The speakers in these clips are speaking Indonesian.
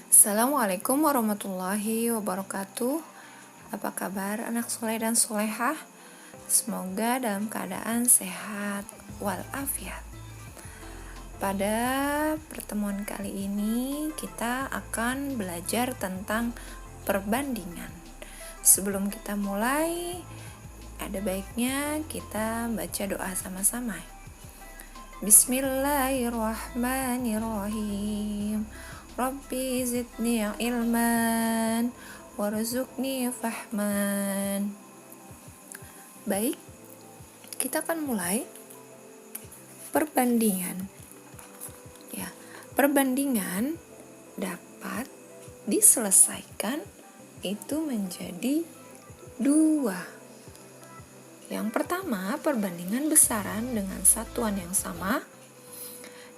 Assalamualaikum warahmatullahi wabarakatuh. Apa kabar anak soleh dan solehah? Semoga dalam keadaan sehat walafiat. Pada pertemuan kali ini kita akan belajar tentang perbandingan. Sebelum kita mulai, ada baiknya kita baca doa sama-sama. Bismillahirrahmanirrahim. Rabbi zidni ilman warzuqni fahman. Baik, kita akan mulai perbandingan. Ya, perbandingan dapat diselesaikan itu menjadi dua. Yang pertama, perbandingan besaran dengan satuan yang sama.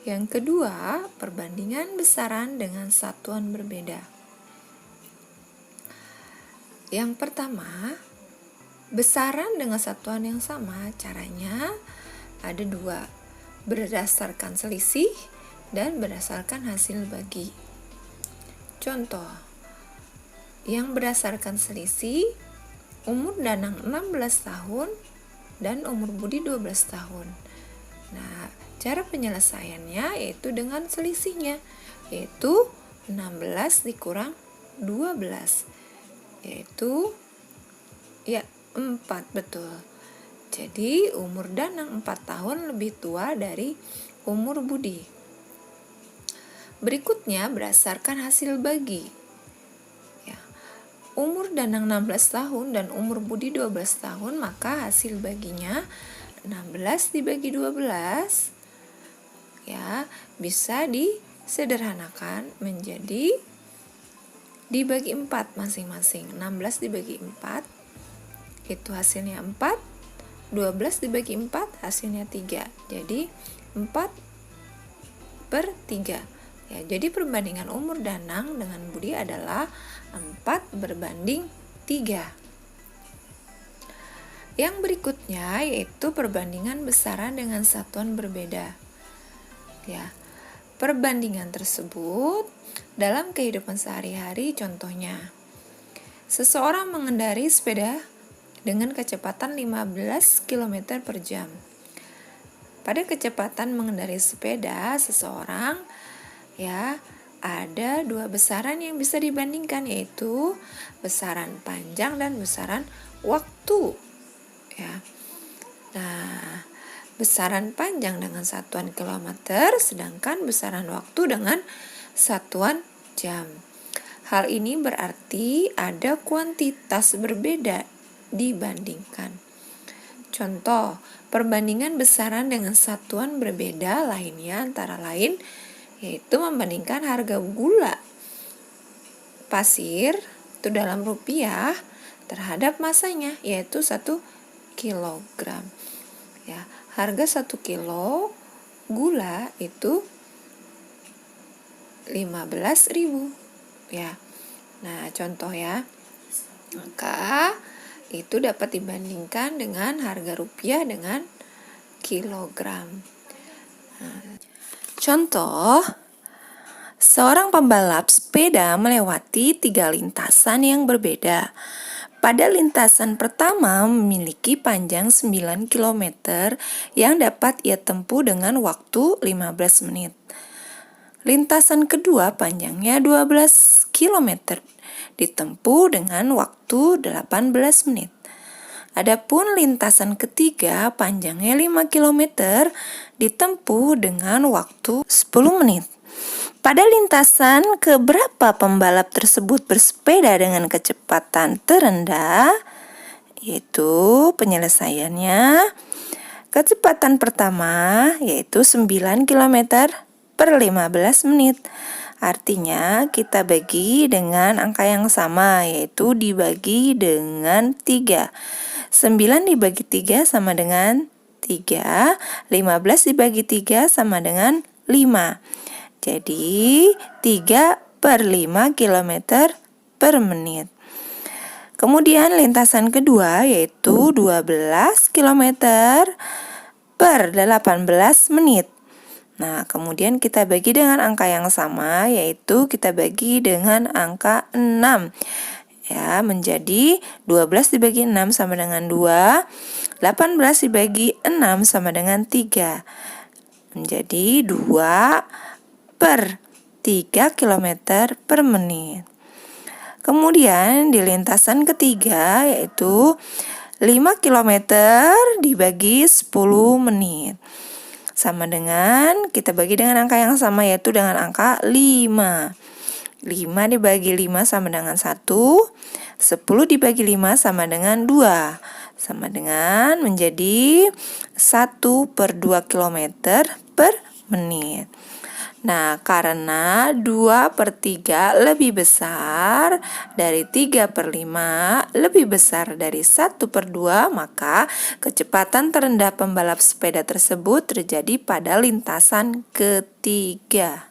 Yang kedua, perbandingan besaran dengan satuan berbeda. Yang pertama, besaran dengan satuan yang sama, caranya ada dua, berdasarkan selisih dan berdasarkan hasil bagi. Contoh, yang berdasarkan selisih, umur Danang 16 tahun dan umur Budi 12 tahun. Nah, cara penyelesaiannya yaitu dengan selisihnya, yaitu 16 dikurang 12, yaitu 4, betul. Jadi umur Danang 4 tahun lebih tua dari umur Budi. Berikutnya berdasarkan hasil bagi. Umur Danang 16 tahun dan umur Budi 12 tahun, maka hasil baginya 16 dibagi 12 bisa disederhanakan menjadi dibagi 4 masing-masing. 16 dibagi 4 itu hasilnya 4, 12 dibagi 4 hasilnya 3. Jadi 4/3. Jadi perbandingan umur Danang dengan Budi adalah 4/3. Yang berikutnya yaitu perbandingan besaran dengan satuan berbeda. Perbandingan tersebut dalam kehidupan sehari-hari, contohnya seseorang mengendari sepeda dengan kecepatan 15 km per jam. Pada kecepatan mengendari sepeda seseorang, ada dua besaran yang bisa dibandingkan, yaitu besaran panjang dan besaran waktu. Nah, besaran panjang dengan satuan kilometer, sedangkan besaran waktu dengan satuan jam. Hal ini berarti ada kuantitas berbeda dibandingkan. Contoh, perbandingan besaran dengan satuan berbeda lainnya antara lain yaitu membandingkan harga gula pasir itu dalam rupiah terhadap masanya, yaitu 1 kilogram. Harga 1 kilo gula itu 15.000. Nah, contoh ya. Maka itu dapat dibandingkan dengan harga rupiah dengan kilogram. Contoh, seorang pembalap sepeda melewati 3 lintasan yang berbeda. Pada lintasan pertama memiliki panjang 9 km yang dapat ia tempuh dengan waktu 15 menit. Lintasan kedua panjangnya 12 km ditempuh dengan waktu 18 menit. Adapun lintasan ketiga panjangnya 5 km ditempuh dengan waktu 10 menit. Pada lintasan keberapa pembalap tersebut bersepeda dengan kecepatan terendah? Yaitu penyelesaiannya, kecepatan pertama yaitu 9 km per 15 menit. Artinya kita bagi dengan angka yang sama, yaitu dibagi dengan 3. 9 dibagi 3 sama dengan 3, 15 dibagi 3 sama dengan 5. Jadi 3/5 km per menit. Kemudian lintasan kedua yaitu 12 km per 18 menit. Nah, kemudian kita bagi dengan angka yang sama, yaitu kita bagi dengan angka 6. Ya, menjadi 12 dibagi 6 sama dengan 2, 18 dibagi 6 sama dengan 3. Menjadi 2 per 3 km per menit. Kemudian di lintasan ketiga yaitu 5 km dibagi 10 menit. Sama dengan kita bagi dengan angka yang sama yaitu dengan angka 5. 5 dibagi 5 sama dengan 1. 10 dibagi 5 sama dengan 2. Sama dengan menjadi 1 per 2 km per menit. Nah, karena 2 per 3 lebih besar dari 3 per 5 lebih besar dari 1 per 2, maka kecepatan terendah pembalap sepeda tersebut terjadi pada lintasan ketiga.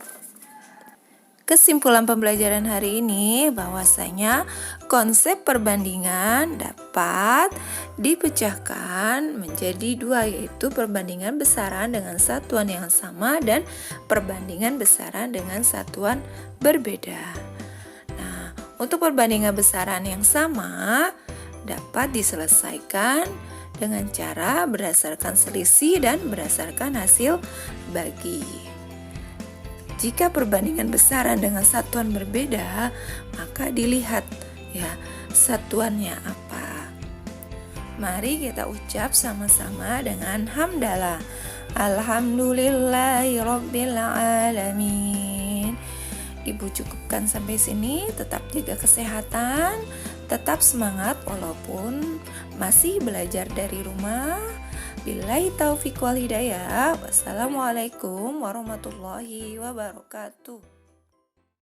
Kesimpulan pembelajaran hari ini bahwasanya konsep perbandingan dapat dipecahkan menjadi dua, yaitu perbandingan besaran dengan satuan yang sama dan perbandingan besaran dengan satuan berbeda. Nah, untuk perbandingan besaran yang sama dapat diselesaikan dengan cara berdasarkan selisih dan berdasarkan hasil bagi. Jika perbandingan besaran dengan satuan berbeda, maka dilihat ya satuannya apa. Mari kita ucap sama-sama dengan hamdalah. Alhamdulillahirabbil alamin. Ibu cukupkan sampai sini, tetap jaga kesehatan, tetap semangat walaupun masih belajar dari rumah. Billahi taufiq wal hidayah. Wassalamualaikum warahmatullahi wabarakatuh.